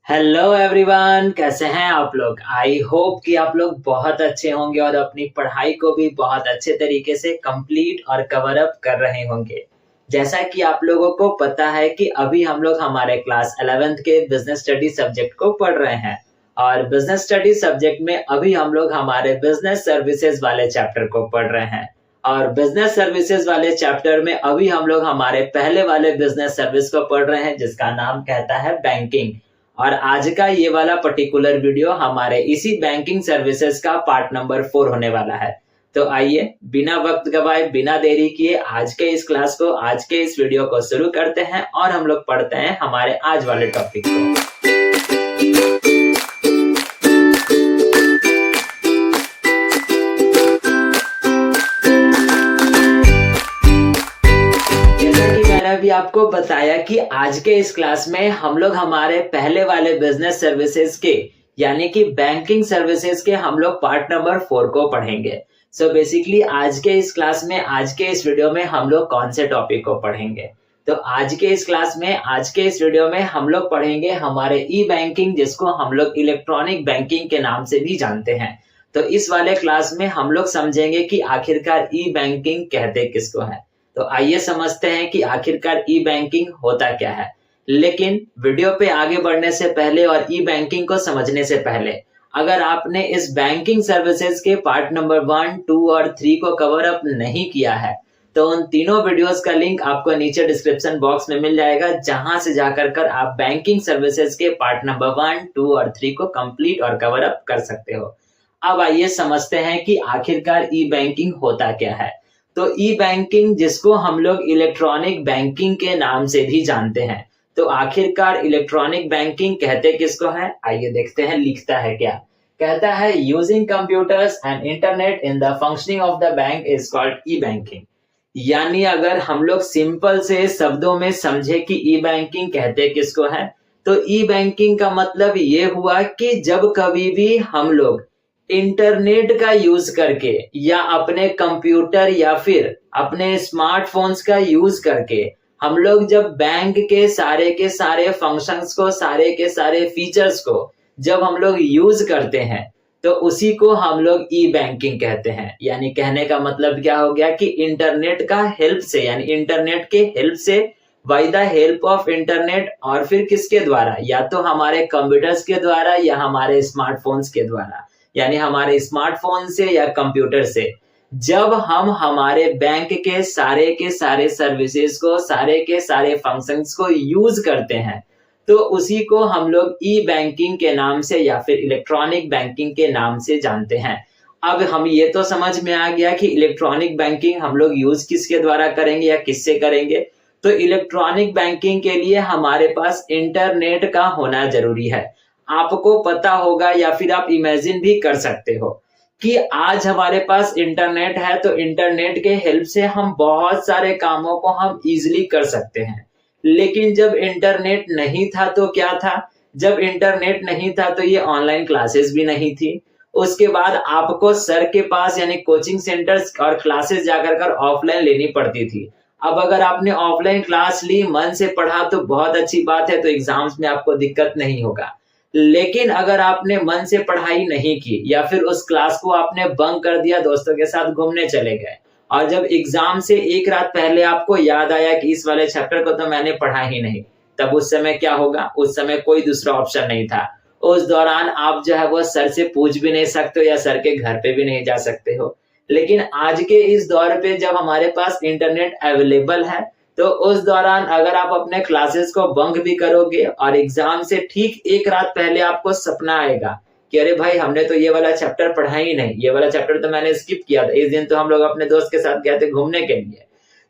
Hello everyone, कैसे हैं आप लोग। आई होप कि आप लोग बहुत अच्छे होंगे और अपनी पढ़ाई को भी बहुत अच्छे तरीके से कंप्लीट और कवर अप कर रहे होंगे। जैसा कि आप लोगों को पता है कि अभी हम लोग हमारे क्लास 11th के बिजनेस स्टडी सब्जेक्ट को पढ़ रहे हैं और बिजनेस स्टडी सब्जेक्ट में अभी हम लोग हमारे बिजनेस सर्विसेज वाले चैप्टर को पढ़ रहे हैं। और बिजनेस सर्विसेज वाले चैप्टर में अभी हम लोग हमारे पहले वाले बिजनेस सर्विस को पढ़ रहे हैं जिसका नाम कहता है बैंकिंग। और आज का ये वाला पर्टिकुलर वीडियो हमारे इसी बैंकिंग सर्विसेज का पार्ट नंबर 4 होने वाला है। तो आइए बिना वक्त गवाए बिना देरी किए आज के इस क्लास को, आज के इस वीडियो को शुरू करते हैं और हम लोग पढ़ते हैं हमारे आज वाले टॉपिक को। अभी आपको बताया कि आज के इस क्लास में हम लोग हमारे पहले वाले बिजनेस सर्विसेज के यानी कि बैंकिंग सर्विसेज के हम लोग पार्ट नंबर 4 को पढ़ेंगे। सो बेसिकली आज के इस क्लास में, आज के इस वीडियो में हम लोग कौन से टॉपिक को पढ़ेंगे, तो आज के इस क्लास में, आज के इस वीडियो में हम लोग पढ़ेंगे हमारे ई बैंकिंग, जिसको हम लोग इलेक्ट्रॉनिक बैंकिंग के नाम से भी जानते हैं। तो इस वाले क्लास में हम लोग समझेंगे कि आखिरकार ई बैंकिंग कहते किसको है। तो आइए समझते हैं कि आखिरकार ई बैंकिंग होता क्या है। लेकिन वीडियो पे आगे बढ़ने से पहले और ई बैंकिंग को समझने से पहले, अगर आपने इस बैंकिंग सर्विसेज के पार्ट नंबर 1, 2 और 3 को कवर अप नहीं किया है तो उन तीनों वीडियोस का लिंक आपको नीचे डिस्क्रिप्शन बॉक्स में मिल जाएगा, जहां से जाकर कर आप बैंकिंग सर्विसेज के पार्ट नंबर 1, 2 और 3 को कंप्लीट और कवर अप कर सकते हो। अब आइए समझते हैं कि आखिरकार ई बैंकिंग होता क्या है। तो ई बैंकिंग, जिसको हम लोग इलेक्ट्रॉनिक बैंकिंग के नाम से भी जानते हैं, तो आखिरकार इलेक्ट्रॉनिक बैंकिंग कहते किसको है, आइए देखते हैं लिखता है क्या। कहता है using computers and internet in the functioning of the bank is called E banking. यानी अगर हम लोग सिंपल से शब्दों में समझे कि ई बैंकिंग कहते किसको है, तो ई बैंकिंग का मतलब ये हुआ कि जब कभी भी हम लोग इंटरनेट का यूज करके या अपने कंप्यूटर या फिर अपने स्मार्टफोन्स का यूज करके हम लोग जब बैंक के सारे फंक्शंस को, सारे के सारे फीचर्स को जब हम लोग यूज करते हैं तो उसी को हम लोग ई बैंकिंग कहते हैं। यानी कहने का मतलब क्या हो गया कि इंटरनेट का हेल्प से, यानी इंटरनेट के हेल्प से, bye the help of internet, और फिर किसके द्वारा, या तो हमारे कंप्यूटर्स के द्वारा या हमारे स्मार्टफोन्स के द्वारा, यानी हमारे स्मार्टफोन से या कंप्यूटर से जब हम हमारे बैंक के सारे सर्विसेज को, सारे के सारे फंक्शंस को यूज करते हैं तो उसी को हम लोग ई बैंकिंग के नाम से या फिर इलेक्ट्रॉनिक बैंकिंग के नाम से जानते हैं। अब हम ये तो समझ में आ गया कि इलेक्ट्रॉनिक बैंकिंग हम लोग यूज किसके द्वारा करेंगे या किससे करेंगे। तो इलेक्ट्रॉनिक बैंकिंग के लिए हमारे पास इंटरनेट का होना जरूरी है। आपको पता होगा या फिर आप इमेजिन भी कर सकते हो कि आज हमारे पास इंटरनेट है तो इंटरनेट के हेल्प से हम बहुत सारे कामों को हम इजीली कर सकते हैं। लेकिन जब इंटरनेट नहीं था तो क्या था, जब इंटरनेट नहीं था तो ये ऑनलाइन क्लासेस भी नहीं थी। उसके बाद आपको सर के पास यानी कोचिंग सेंटर्स और क्लासेस जाकर कर ऑफलाइन लेनी पड़ती थी। अब अगर आपने ऑफलाइन क्लास ली, मन से पढ़ा तो बहुत अच्छी बात है, तो एग्जाम्स में आपको दिक्कत नहीं होगा। लेकिन अगर आपने मन से पढ़ाई नहीं की या फिर उस क्लास को आपने बंक कर दिया, दोस्तों के साथ घूमने चले गए, और जब एग्जाम से एक रात पहले आपको याद आया कि इस वाले चैप्टर को तो मैंने पढ़ा ही नहीं, तब उस समय क्या होगा, उस समय कोई दूसरा ऑप्शन नहीं था। उस दौरान आप जो है वो सर से पूछ भी नहीं सकते हो या सर के घर पे भी नहीं जा सकते हो। लेकिन आज के इस दौर पे जब हमारे पास इंटरनेट अवेलेबल है तो उस दौरान अगर आप अपने क्लासेस को बंक भी करोगे और एग्जाम से ठीक एक रात पहले आपको सपना आएगा कि अरे भाई हमने तो ये वाला चैप्टर पढ़ा ही नहीं, ये वाला चैप्टर तो मैंने स्किप किया था, इस दिन तो हम लोग अपने दोस्त के साथ गए थे घूमने के लिए,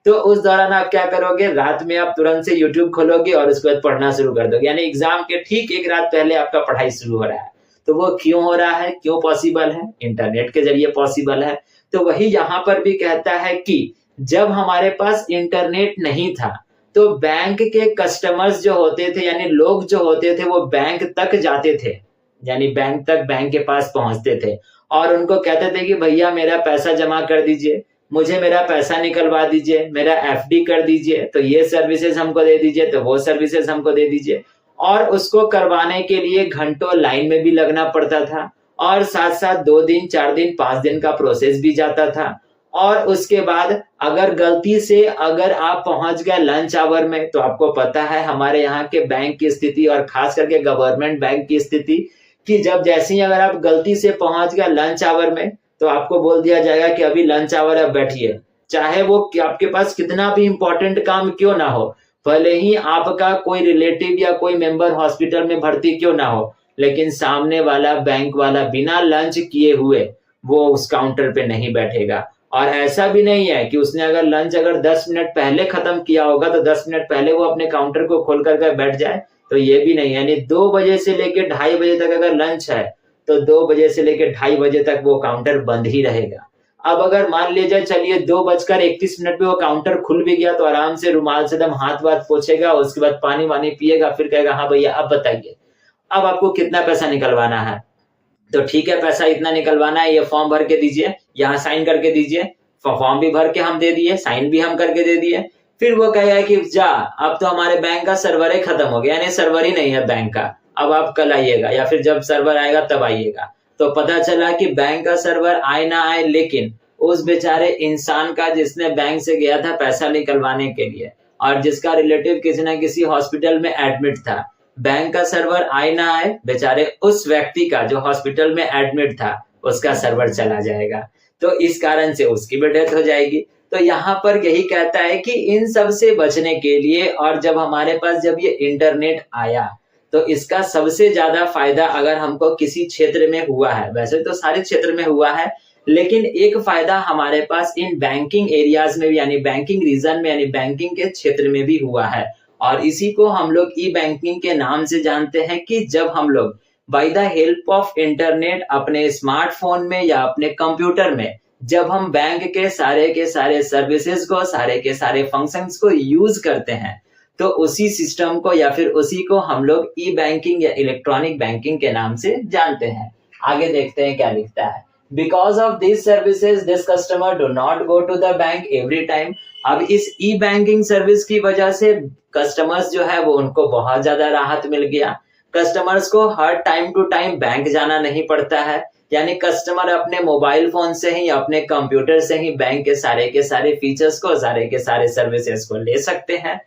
तो उस दौरान आप क्या करोगे, रात में आप तुरंत से यूट्यूब खोलोगे और उसके बाद पढ़ना शुरू कर दोगे। यानी एग्जाम के ठीक एक रात पहले आपका पढ़ाई शुरू हो रहा है। तो वो क्यों हो रहा है, क्यों पॉसिबल है, इंटरनेट के जरिए पॉसिबल है। तो वही यहाँ पर भी कहता है कि जब हमारे पास इंटरनेट नहीं था तो बैंक के कस्टमर्स जो होते थे, यानी लोग जो होते थे, वो बैंक तक जाते थे, यानी बैंक के पास पहुंचते थे और उनको कहते थे कि भैया मेरा पैसा जमा कर दीजिए, मुझे मेरा पैसा निकलवा दीजिए, मेरा एफडी कर दीजिए, तो ये सर्विसेज हमको दे दीजिए, तो वो सर्विसेज हमको दे दीजिए। और उसको करवाने के लिए घंटों लाइन में भी लगना पड़ता था और साथ-साथ 2 दिन, 4 दिन, 5 दिन का प्रोसेस भी जाता था। और उसके बाद अगर गलती से अगर आप पहुँच गए लंच आवर में, तो आपको पता है हमारे यहाँ के बैंक की स्थिति और खास करके गवर्नमेंट बैंक की स्थिति कि जब जैसे ही अगर आप गलती से पहुँच गए लंच आवर में, तो आपको बोल दिया जाएगा कि अभी लंच आवर है, बैठिए। चाहे वो कि आपके पास कितना भी इम्पोर्टेंट काम क्यों ना हो, भले ही आपका कोई रिलेटिव या कोई मेंबर हॉस्पिटल में भर्ती क्यों ना हो, लेकिन सामने वाला बैंक वाला बिना लंच किए हुए वो उस काउंटर पे नहीं बैठेगा। और ऐसा भी नहीं है कि उसने अगर लंच अगर 10 मिनट पहले खत्म किया होगा तो 10 मिनट पहले वो अपने काउंटर को खोल कर बैठ जाए, तो ये भी नहीं है। यानी 2 बजे से लेके 2:30 बजे तक अगर लंच है, तो 2 बजे से लेके 2:30 बजे तक वो काउंटर बंद ही रहेगा। अब अगर मान लीजिए चलिए 2:31 पे वो काउंटर खुल भी गया, तो आराम से रुमाल से एकदम हाथ-वाथ पोंछेगा, उसके बाद पानी-वानी पिएगा, फिर कहेगा, "हाँ भैया, अब बताइए, अब आपको कितना पैसा निकलवाना है?" तो ठीक है, पैसा इतना निकलवाना है, ये फॉर्म भर के दीजिए, यहाँ साइन करके दीजिए। फॉर्म भी भर के हम दे दिए, साइन भी हम करके दे दिए। फिर वो कहेगा कि जा, अब तो हमारे बैंक का सर्वर ही खत्म हो गया, यानी सर्वर ही नहीं है बैंक का, अब आप कल आइएगा या फिर जब सर्वर आएगा तब आइएगा। तो पता चला कि बैंक का सर्वर आए ना आए, लेकिन उस बेचारे इंसान का जिसने बैंक से गया था पैसा निकलवाने के लिए और जिसका रिलेटिव किसी न किसी हॉस्पिटल में एडमिट था, बैंक का सर्वर आए ना आए, बेचारे उस व्यक्ति का जो हॉस्पिटल में एडमिट था उसका सर्वर चला जाएगा। तो इस कारण से उसकी भी डेथ हो जाएगी। तो यहाँ पर यही कहता है कि इन सब से बचने के लिए और जब हमारे पास जब ये इंटरनेट आया, तो इसका सबसे ज्यादा फायदा अगर हमको किसी क्षेत्र में हुआ है, वैसे तो सारे क्षेत्र में हुआ है, लेकिन एक फायदा हमारे पास इन बैंकिंग एरियाज में भी यानी बैंकिंग रीजन में यानी बैंकिंग के क्षेत्र में भी हुआ है। और इसी को हम लोग ई बैंकिंग के नाम से जानते हैं कि जब हम लोग bye the help of internet अपने स्मार्टफोन में या अपने कंप्यूटर में जब हम बैंक के सारे सर्विसेज को सारे के सारे फंक्शंस को यूज करते हैं, तो उसी सिस्टम को या फिर उसी को हम लोग ई बैंकिंग या इलेक्ट्रॉनिक बैंकिंग के नाम से जानते हैं। आगे देखते हैं क्या लिखता है। Because of this services this customer do not go to the bank every time. अब इस ई बैंकिंग सर्विस की वजह से कस्टमर्स जो है वो उनको बहुत ज्यादा राहत मिल गया। कस्टमर्स को हर टाइम टू टाइम बैंक जाना नहीं पड़ता है, यानी कस्टमर अपने मोबाइल फोन से ही अपने कंप्यूटर से ही बैंक के सारे फीचर्स को सारे के सारे सर्विसेज को ले सकते हैं।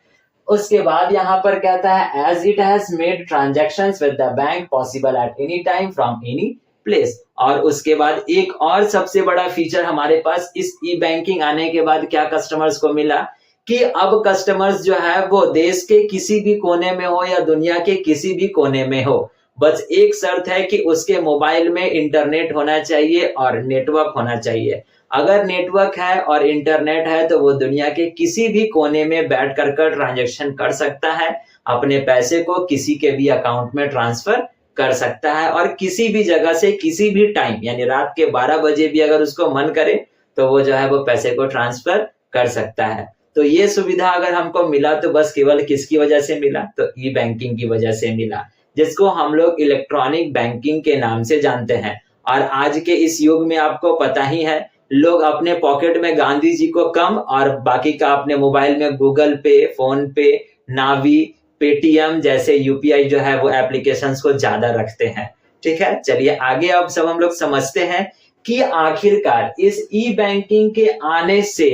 उसके बाद यहाँ पर कहता है as it has made transactions with the bank possible at any time from any place. और उसके बाद एक और सबसे बड़ा फीचर हमारे पास इस ई बैंकिंग आने के बाद क्या कस्टमर्स को मिला कि अब कस्टमर्स जो है वो देश के किसी भी कोने में हो या दुनिया के किसी भी कोने में हो, बस एक शर्त है कि उसके मोबाइल में इंटरनेट होना चाहिए और नेटवर्क होना चाहिए। अगर नेटवर्क है और इंटरनेट है तो वो दुनिया के किसी भी कोने में बैठ कर ट्रांजैक्शन कर सकता है, अपने पैसे को किसी के भी अकाउंट में ट्रांसफर कर सकता है और किसी भी जगह से किसी भी टाइम यानी रात के 12 बजे भी अगर उसको मन करे तो वो जो है वो पैसे को ट्रांसफर कर सकता है। तो ये सुविधा अगर हमको मिला तो बस केवल किसकी वजह से मिला, तो ई बैंकिंग की वजह से मिला, जिसको हम लोग इलेक्ट्रॉनिक बैंकिंग के नाम से जानते हैं। और आज के इस युग में आपको पता ही है, लोग अपने पॉकेट में गांधी जी को कम और बाकी का अपने मोबाइल में गूगल पे, फोन पे, नावी, पेटीएम जैसे यूपीआई जो है वो एप्लीकेशंस को ज्यादा रखते हैं। ठीक है, चलिए आगे अब सब हम लोग समझते हैं कि आखिरकार इस ई बैंकिंग के आने से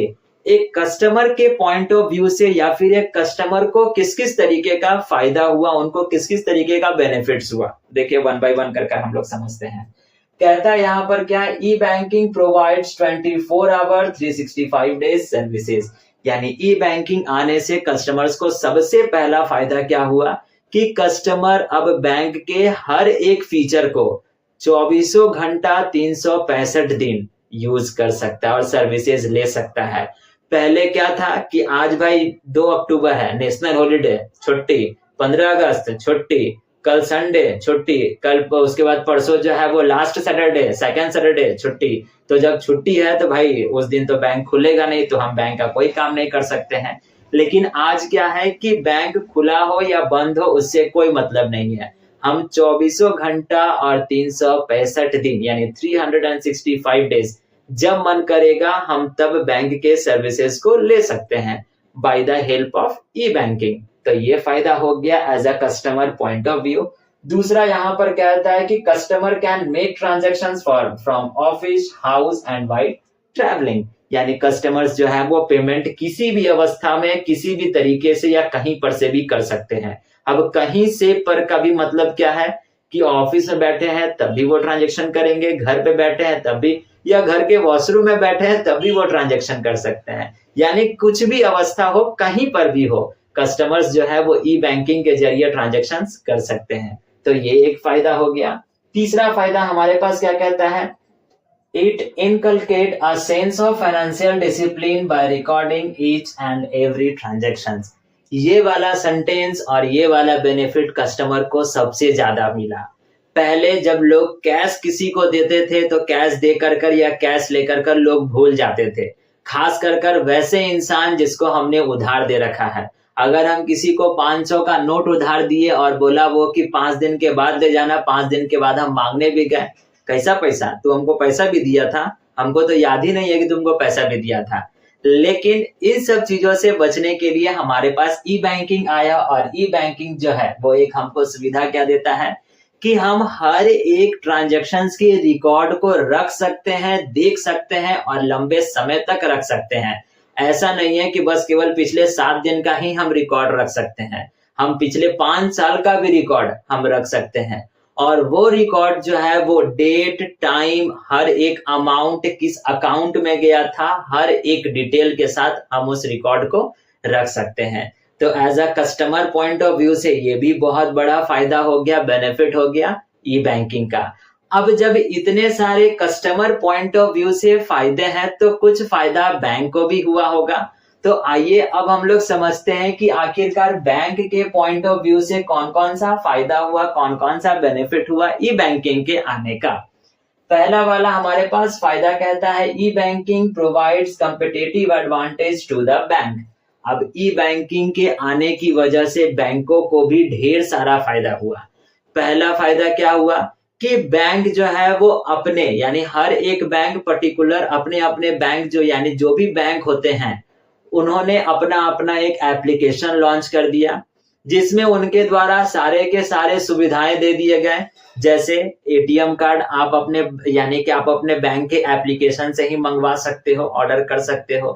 एक कस्टमर के पॉइंट ऑफ व्यू से या फिर एक कस्टमर को किस किस तरीके का फायदा हुआ, उनको किस किस तरीके का बेनिफिट्स हुआ। देखिए वन बाय वन करके हम लोग समझते हैं। कहता है यहाँ पर क्या, e banking provides 24 hour 365 days services. यानी ई बैंकिंग आने से कस्टमर्स को सबसे पहला फायदा क्या हुआ कि कस्टमर अब बैंक के हर एक फीचर को 24 घंटा 365 दिन यूज कर सकता है और सर्विसेज ले सकता है। पहले क्या था कि आज भाई 2 अक्टूबर है, नेशनल हॉलिडे, छुट्टी, 15 अगस्त छुट्टी, कल संडे छुट्टी, कल उसके बाद परसों जो है वो लास्ट सैटरडे, सेकंड सैटरडे छुट्टी। तो जब छुट्टी है तो भाई उस दिन तो बैंक खुलेगा नहीं, तो हम बैंक का कोई काम नहीं कर सकते हैं। लेकिन आज क्या है कि बैंक खुला हो या बंद हो उससे कोई मतलब नहीं है, हम 24 घंटा और 365 दिन यानी 365 डेज जब मन करेगा हम तब बैंक के सर्विसेज को ले सकते हैं by the help of e banking. तो ये फायदा हो गया as a customer point of view. दूसरा यहाँ पर कहता है कि customer can make transactions for from office, house and while travelling, यानी कस्टमर्स जो है वो पेमेंट किसी भी अवस्था में, किसी भी तरीके से या कहीं पर से भी कर सकते हैं। अब कहीं से पर का भी मतलब क्या है कि ऑफिस में बैठे हैं तब भी वो ट्रांजेक्शन करेंगे, घर पे बैठे हैं तब भी, या घर के वॉशरूम में बैठे हैं तब भी वो ट्रांजेक्शन कर सकते हैं। यानी कुछ भी अवस्था हो, कहीं पर भी हो, कस्टमर्स जो है वो ई बैंकिंग के जरिए ट्रांजेक्शन कर सकते हैं। तो ये एक फायदा हो गया। तीसरा फायदा हमारे पास क्या कहता है, it inculcate a sense of financial discipline by recording each and every transactions। ये वाला सेंटेंस और ये वाला बेनिफिट कस्टमर को सबसे ज्यादा मिला। पहले जब लोग कैश किसी को देते थे तो कैश दे कर या कैश लेकर कर लोग भूल जाते थे, खास कर वैसे इंसान जिसको हमने उधार दे रखा है। अगर हम किसी को 500 का नोट उधार दिए और बोला वो कि 5 दिन के बाद ले जाना, 5 दिन के बाद हम मांगने भी गए, कैसा पैसा, तू हमको पैसा भी दिया था, हमको तो याद ही नहीं है कि तुमको पैसा भी दिया था। लेकिन इन सब चीजों से बचने के लिए हमारे पास ई बैंकिंग आया, और ई बैंकिंग जो है वो एक हमको सुविधा क्या देता है कि हम हर एक ट्रांजैक्शंस के रिकॉर्ड को रख सकते हैं, देख सकते हैं और लंबे समय तक रख सकते हैं। ऐसा नहीं है कि बस केवल पिछले 7 दिन का ही हम रिकॉर्ड रख सकते हैं, हम पिछले 5 साल का भी रिकॉर्ड हम रख सकते हैं। और वो रिकॉर्ड जो है वो डेट, टाइम, हर एक अमाउंट किस अकाउंट में गया था, हर एक डिटेल के साथ हम उस रिकॉर्ड को रख सकते हैं। तो as a customer point of view से ये भी बहुत बड़ा फायदा हो गया, बेनिफिट हो गया ई बैंकिंग का। अब जब इतने सारे कस्टमर पॉइंट ऑफ व्यू से फायदे हैं तो कुछ फायदा बैंक को भी हुआ होगा। तो आइए अब हम लोग समझते हैं कि आखिरकार बैंक के पॉइंट ऑफ व्यू से कौन कौन सा फायदा हुआ, कौन कौन सा बेनिफिट हुआ ई बैंकिंग के आने का। पहला वाला हमारे पास फायदा कहता है e banking provides competitive advantage to the bank. अब ई बैंकिंग के आने की वजह से बैंकों को भी ढेर सारा फायदा हुआ। पहला फायदा क्या हुआ कि बैंक जो है वो अपने, यानी हर एक बैंक पर्टिकुलर अपने अपने बैंक जो, यानी जो भी बैंक होते हैं, उन्होंने अपना अपना एक एप्लीकेशन लॉन्च कर दिया जिसमें उनके द्वारा सारे के सारे सुविधाएं दे दिए गए। जैसे एटीएम कार्ड आप अपने, यानी कि आप अपने बैंक के एप्लीकेशन से ही मंगवा सकते हो, ऑर्डर कर सकते हो।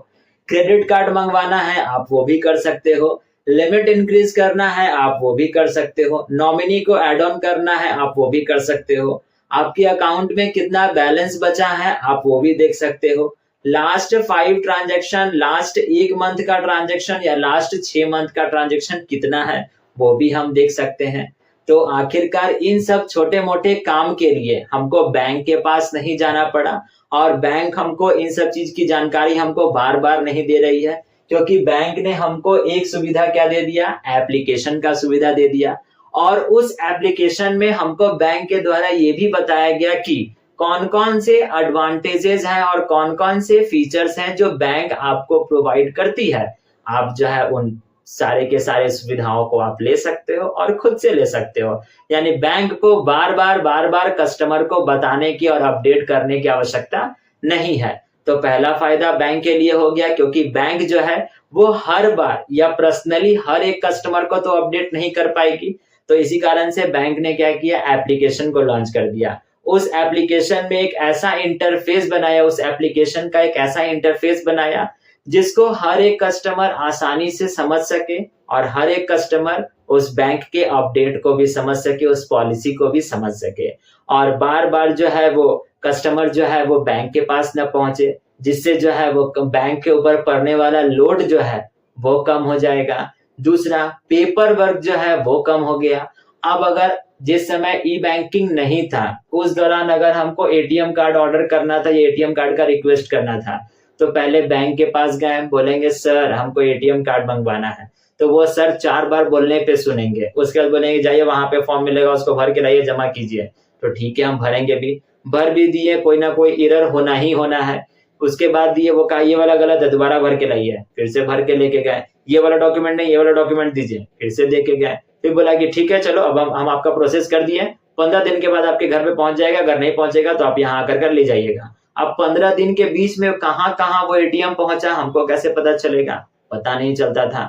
क्रेडिट कार्ड मंगवाना है आप वो भी कर सकते हो, लिमिट इंक्रीज करना है आप वो भी कर सकते हो, नॉमिनी को ऐड ऑन करना है आप वो भी कर सकते हो, आपके अकाउंट में कितना बैलेंस बचा है आप वो भी देख सकते हो, लास्ट 5 ट्रांजैक्शन, लास्ट 1 मंथ का ट्रांजैक्शन या लास्ट 6 मंथ का ट्रांजैक्शन कितना है वो भी हम देख सकते हैं। तो आखिरकार इन सब छोटे मोटे काम के लिए हमको बैंक के पास नहीं जाना पड़ा, और बैंक हमको इन सब चीज की जानकारी हमको बार बार नहीं दे रही है, क्योंकि बैंक ने हमको एक सुविधा क्या दे दिया, एप्लीकेशन का सुविधा दे दिया। और उस एप्लीकेशन में हमको बैंक के द्वारा ये भी बताया गया कि कौन कौन से एडवांटेजेस हैं और कौन कौन से फीचर्स हैं जो बैंक आपको प्रोवाइड करती है। आप जो है उन सारे के सारे सुविधाओं को आप ले सकते हो और खुद से ले सकते हो, यानी बैंक को बार बार कस्टमर को बताने की और अपडेट करने की आवश्यकता नहीं है। तो पहला फायदा बैंक के लिए हो गया, क्योंकि बैंक जो है वो हर बार या पर्सनली हर एक कस्टमर को तो अपडेट नहीं कर पाएगी, तो इसी कारण से बैंक ने क्या किया, एप्लीकेशन को लॉन्च कर दिया। उस एप्लीकेशन में एक ऐसा इंटरफेस बनाया, उस एप्लीकेशन का एक ऐसा इंटरफेस बनाया जिसको हर एक कस्टमर आसानी से समझ सके और हर एक कस्टमर उस बैंक के अपडेट को भी समझ सके, उस पॉलिसी को भी समझ सके, और बार बार जो है वो कस्टमर जो है वो बैंक के पास न पहुंचे, जिससे जो है वो बैंक के ऊपर पड़ने वाला लोड जो है वो कम हो जाएगा। दूसरा, पेपर वर्क जो है वो कम हो गया। अब अगर जिस समय ई बैंकिंग नहीं था उस दौरान अगर हमको एटीएम कार्ड ऑर्डर करना था या एटीएम कार्ड का रिक्वेस्ट करना था, तो पहले बैंक के पास गए, बोलेंगे सर हमको एटीएम कार्ड मंगवाना है, तो वो सर 4 बार बोलने पे सुनेंगे, उसके बाद बोलेंगे जाइए वहां पे फॉर्म मिलेगा उसको भर के लाइए, जमा कीजिए। तो ठीक है हम भरेंगे भी, भर भी दिए, कोई ना कोई एरर होना ही होना है। उसके बाद दिए, वो कहा ये वाला गलत है, दोबारा भर के लाइए, फिर से भर के लेके गए, ये वाला डॉक्यूमेंट नहीं, ये वाला डॉक्यूमेंट दीजिए, फिर से दे के गए, फिर बोला कि ठीक है चलो अब हम आपका प्रोसेस कर दिए, 15 दिन के बाद आपके घर पे पहुंच जाएगा, अगर नहीं पहुंचेगा तो आप यहाँ आकर ले जाइएगा। अब 15 दिन के बीच में कहाँ कहाँ वो एटीएम पहुंचा हमको कैसे पता चलेगा, पता नहीं चलता था।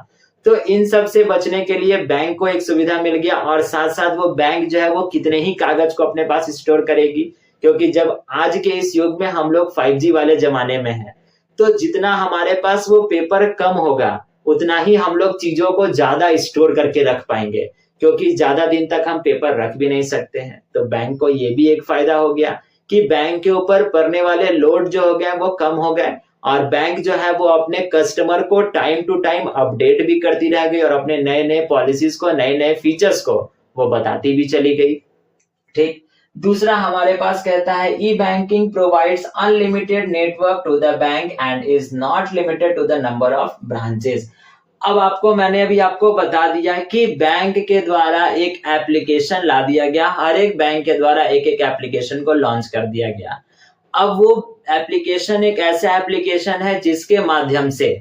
तो इन सब से बचने के लिए बैंक को एक सुविधा मिल गया और साथ साथ वो बैंक जो है वो कितने ही कागज को अपने पास स्टोर करेगी, क्योंकि जब आज के इस युग में हम लोग 5G वाले जमाने में हैं, तो जितना हमारे पास वो पेपर कम होगा उतना ही हम लोग चीजों को ज्यादा स्टोर करके रख पाएंगे, क्योंकि ज्यादा दिन तक हम पेपर रख भी नहीं सकते हैं। तो बैंक को ये भी एक फायदा हो गया कि बैंक के ऊपर पड़ने वाले लोड जो हो गए वो कम हो गए और बैंक जो है वो अपने कस्टमर को टाइम टू टाइम अपडेट भी करती रह गई और अपने नए नए पॉलिसीज को, नए नए फीचर्स को वो बताती भी चली गई। ठीक। दूसरा हमारे पास कहता है e banking provides unlimited network to the bank and is not limited to the number of branches. अब मैंने अभी आपको बता दिया कि बैंक के द्वारा एक एप्लीकेशन ला दिया गया, हर एक बैंक के द्वारा एक एक एप्लीकेशन को लॉन्च कर दिया गया। अब वो एप्लीकेशन एक ऐसा एप्लीकेशन है जिसके माध्यम से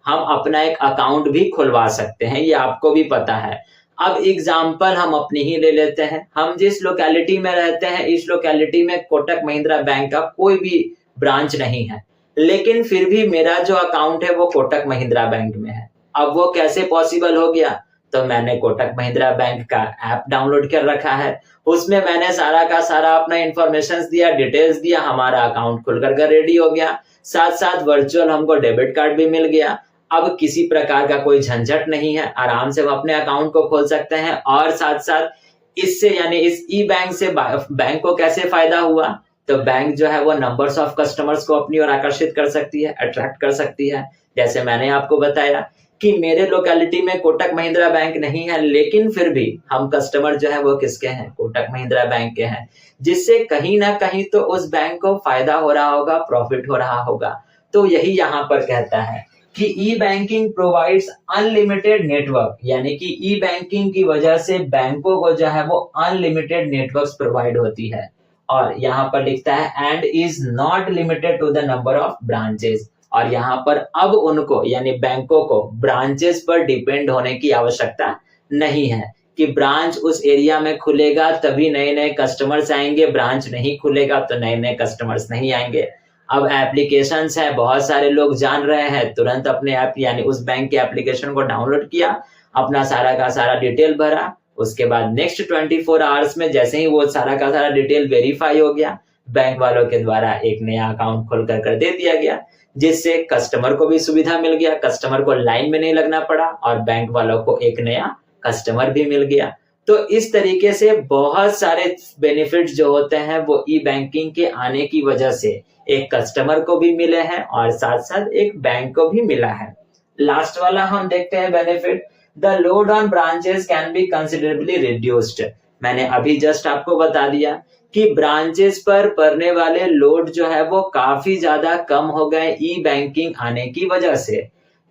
हम अपना एक अकाउंट भी खुलवा सकते हैं, ये आपको भी पता है। अब एग्जाम्पल हम अपनी ही ले लेते हैं। हम जिस लोकेलिटी में रहते हैं, इस लोकेलिटी में कोटक महिंद्रा बैंक का कोई भी ब्रांच नहीं है, लेकिन फिर भी मेरा जो अकाउंट है वो कोटक महिंद्रा बैंक में है। अब वो कैसे पॉसिबल हो गया? तो मैंने कोटक महिंद्रा बैंक का ऐप डाउनलोड कर रखा है, उसमें मैंने सारा का सारा अपना इंफॉर्मेशन दिया, डिटेल्स दिया, हमारा अकाउंट खुलकर रेडी हो गया। साथ साथ वर्चुअल हमको डेबिट कार्ड भी मिल गया। अब किसी प्रकार का कोई झंझट नहीं है, आराम से हम अपने अकाउंट को खोल सकते हैं। और साथ साथ इससे यानी इस ई बैंक से बैंक को कैसे फायदा हुआ? तो बैंक जो है वो नंबर्स ऑफ कस्टमर्स को अपनी ओर आकर्षित कर सकती है, अट्रैक्ट कर सकती है। जैसे मैंने आपको बताया कि मेरे लोकेलिटी में कोटक महिंद्रा बैंक नहीं है, लेकिन फिर भी हम कस्टमर जो है वो किसके हैं? कोटक महिंद्रा बैंक के हैं, जिससे कहीं ना कहीं तो उस बैंक को फायदा हो रहा होगा, प्रॉफिट हो रहा होगा। तो यही यहाँ पर कहता है कि ई बैंकिंग प्रोवाइड्स अनलिमिटेड नेटवर्क, यानी कि ई बैंकिंग की वजह से बैंकों को जो है वो अनलिमिटेड नेटवर्क्स प्रोवाइड होती है। और यहाँ पर लिखता है and is not limited to the number of branches, और यहाँ पर अब उनको यानी बैंकों को ब्रांचेस पर डिपेंड होने की आवश्यकता नहीं है कि ब्रांच उस एरिया में खुलेगा तभी नए नए कस्टमर्स आएंगे, ब्रांच नहीं खुलेगा तो नए नए कस्टमर्स नहीं आएंगे। अब एप्लीकेशंस है, बहुत सारे लोग जान रहे हैं, तुरंत अपने ऐप यानी उस बैंक के एप्लीकेशन को डाउनलोड किया, अपना सारा का सारा डिटेल भरा, उसके बाद नेक्स्ट 24 आवर्स में जैसे ही वो सारा का सारा डिटेल वेरीफाई हो गया, बैंक वालों के द्वारा एक नया अकाउंट खोल कर दे दिया गया, जिससे कस्टमर को भी सुविधा मिल गया, कस्टमर को लाइन में नहीं लगना पड़ा और बैंक वालों को एक नया कस्टमर भी मिल गया। तो इस तरीके से बहुत सारे बेनिफिट्स जो होते हैं वो ई बैंकिंग के आने की वजह से एक कस्टमर को भी मिले हैं और साथ साथ एक बैंक को भी मिला है। लास्ट वाला हम देखते हैं benefit, the load on branches can be considerably reduced. मैंने अभी जस्ट आपको बता दिया कि ब्रांचेस पर पड़ने वाले लोड जो है वो काफी ज्यादा कम हो गए ई बैंकिंग आने की वजह से।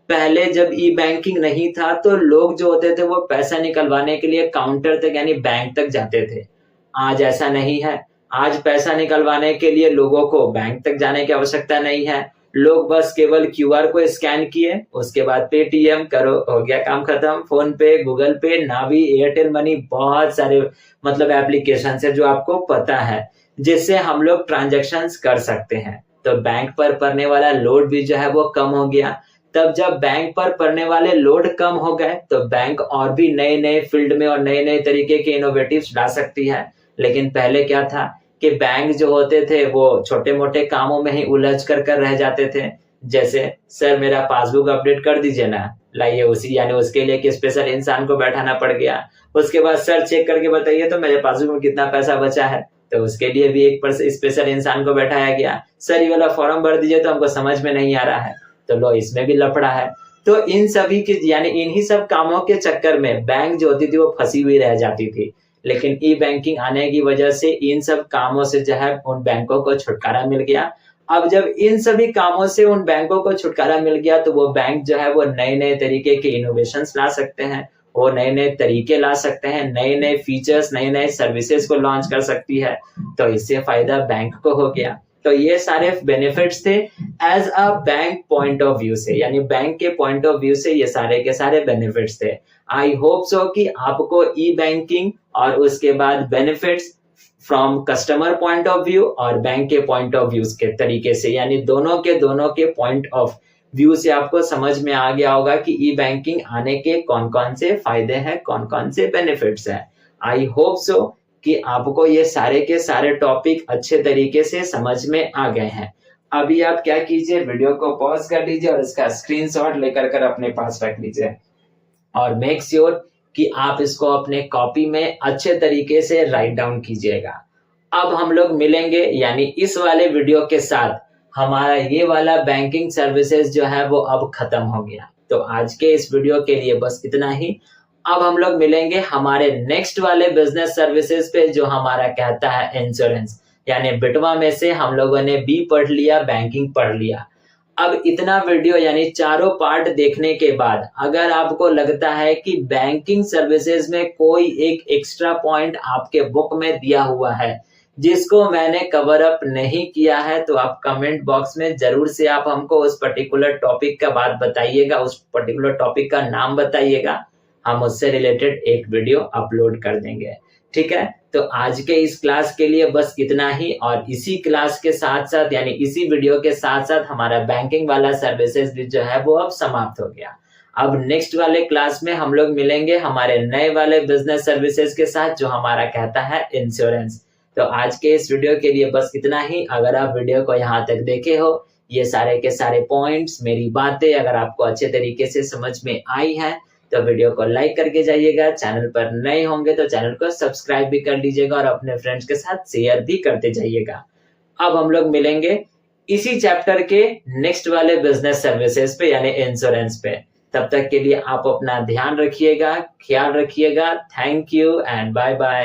पहले जब ई बैंकिंग नहीं था तो लोग जो होते थे वो पैसा निकलवाने के लिए काउंटर तक यानी बैंक तक जाते थे। आज ऐसा नहीं है, आज पैसा निकलवाने के लिए लोगों को बैंक तक जाने की आवश्यकता नहीं है। लोग बस केवल क्यूआर को स्कैन किए, उसके बाद पेटीएम करो, हो गया काम खत्म। फोन पे, गूगल पे, नावी, एयरटेल मनी, बहुत सारे मतलब एप्लीकेशन है जो आपको पता है, जिससे हम लोग ट्रांजैक्शन कर सकते हैं। तो बैंक पर पड़ने वाला लोड भी जो है वो कम हो गया। तब जब बैंक पर पड़ने वाले लोड कम हो गए तो बैंक और भी नए नए फील्ड में और नए नए तरीके के इनोवेटिव्स ला सकती है। लेकिन पहले क्या था कि बैंक जो होते थे वो छोटे मोटे कामों में ही उलझ कर रह जाते थे। जैसे सर मेरा पासबुक अपडेट कर दीजिए ना, लाइए उसी यानी उसके लिए एक स्पेशल इंसान को बैठाना पड़ गया। उसके बाद सर चेक करके बताइए तो मेरे पासबुक में कितना पैसा बचा है, तो उसके लिए भी एक स्पेशल इंसान को बैठाया गया। सर ये वाला फॉर्म भर दीजिए तो हमको समझ में नहीं आ रहा है, तो लो इसमें भी लफड़ा है। तो इन सभी की यानी इन्हीं सब कामों के चक्कर में बैंक जो होती थी वो फंसी हुई रह जाती थी। लेकिन ई बैंकिंग आने की वजह से इन सब कामों से जो है उन बैंकों को छुटकारा मिल गया। अब जब इन सभी कामों से उन बैंकों को छुटकारा मिल गया तो वो बैंक जो है वो नए नए तरीके के इनोवेशंस ला सकते हैं, वो नए नए तरीके ला सकते हैं, नए नए फीचर्स, नए नए सर्विसेज को लॉन्च कर सकती है। तो इससे फायदा बैंक को हो गया। तो ये सारे बेनिफिट्स थे as a bank point of view से, यानी बैंक के पॉइंट ऑफ व्यू से ये सारे के सारे बेनिफिट्स थे। आई होप सो कि आपको ई बैंकिंग और उसके बाद benefits from customer point of view और बैंक के पॉइंट ऑफ व्यू के तरीके से, यानी दोनों के पॉइंट ऑफ व्यू से आपको समझ में आ गया होगा कि ई बैंकिंग आने के कौन कौन से फायदे हैं, कौन कौन से बेनिफिट्स हैं। आई होप सो कि आपको ये सारे के सारे टॉपिक अच्छे तरीके से समझ में आ गए हैं। अभी आप क्या कीजिए, वीडियो को पॉज कर लीजिए और इसका स्क्रीनशॉट लेकर कर अपने पास रख लीजिए और मेक श्योर कि आप इसको अपने कॉपी में अच्छे तरीके से राइट डाउन कीजिएगा। अब हम लोग मिलेंगे यानी इस वाले वीडियो के साथ हमारा ये वाला बैंकिंग सर्विसेज जो है वो अब खत्म हो गया। तो आज के इस वीडियो के लिए बस इतना ही। अब हम लोग मिलेंगे हमारे नेक्स्ट वाले बिजनेस सर्विसेज पे जो हमारा कहता है इंश्योरेंस, यानी बिटवा में से हम लोगों ने बी पढ़ लिया, बैंकिंग पढ़ लिया। अब इतना वीडियो यानी चारों पार्ट देखने के बाद अगर आपको लगता है कि बैंकिंग सर्विसेज में कोई एक एक्स्ट्रा पॉइंट आपके बुक में दिया हुआ है जिसको मैंने कवर अप नहीं किया है, तो आप कमेंट बॉक्स में जरूर से आप हमको उस पर्टिकुलर टॉपिक का बात बताइएगा, उस पर्टिकुलर टॉपिक का नाम बताइएगा, हम उससे रिलेटेड एक वीडियो अपलोड कर देंगे। ठीक है, तो आज के इस क्लास के लिए बस इतना ही। और इसी क्लास के साथ साथ यानी इसी वीडियो के साथ साथ हमारा बैंकिंग वाला सर्विसेज भी जो है वो अब समाप्त हो गया। अब नेक्स्ट वाले क्लास में हम लोग मिलेंगे हमारे नए वाले बिजनेस सर्विसेज के साथ जो हमारा कहता है इंश्योरेंस। तो आज के इस वीडियो के लिए बस इतना ही। अगर आप वीडियो को यहाँ तक देखे हो, ये सारे के सारे पॉइंट्स, मेरी बातें अगर आपको अच्छे तरीके से समझ में आई है तो वीडियो को लाइक करके जाइएगा। चैनल पर नए होंगे तो चैनल को सब्सक्राइब भी कर लीजिएगा और अपने फ्रेंड्स के साथ शेयर भी करते जाइएगा। अब हम लोग मिलेंगे इसी चैप्टर के नेक्स्ट वाले बिजनेस सर्विसेज पे यानी इंश्योरेंस पे। तब तक के लिए आप अपना ध्यान रखिएगा, ख्याल रखिएगा। Thank you and bye bye.